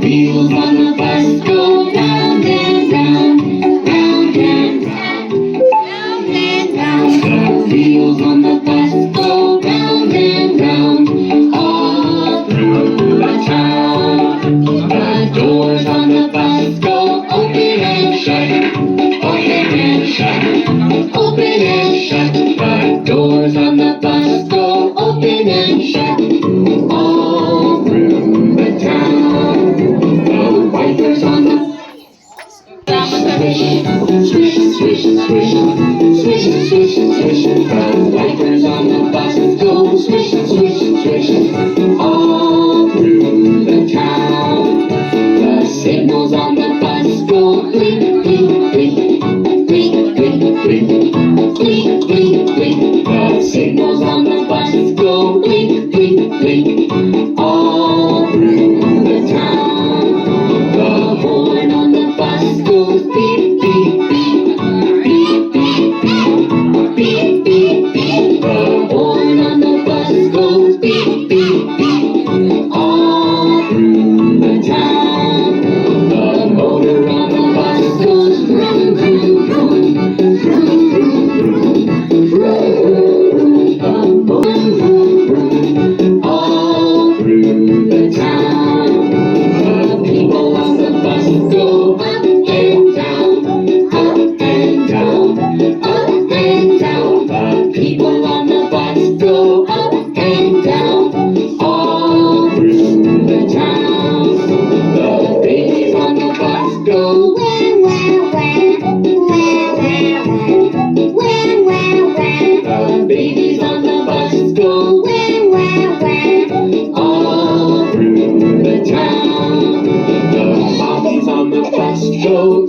Wheels on the bus go round and round, round and round, round and round. The wheels on the bus go round and round, all through the town. The doors on the bus go open and shut, open and shut, open and shut. The doors on the bus go open and shut, all through the town. The wipers on the swish, swish, swish, swish, swish, swish, swish. The wipers on the bus go swish, swish, swish, all through the town. The signals on the bus go blink, blink, blink, blink, blink, blink, blink, blink, blink. The signals on the bus go blink, blink, blink, all through the town. The horn on the bus goes beep, beep, beep, beep, beep, beep, beep, beep, beep. The horn on the bus goes beep, beep, beep, all through the town. The motor on the bus goes vroom, vroom, vroom, vroom, vroom, vroom, vroom. The motor vroom, vroom, all through the town. The people on the bus go up and down, up and down, up and down. The people on the bus go up and down, all through the town. The babies on the bus go wah, wah, wah, wah, wah, wah, wah, wah. The babies on the bus go wah, wah, wah, all through the town. The mommies on the bus go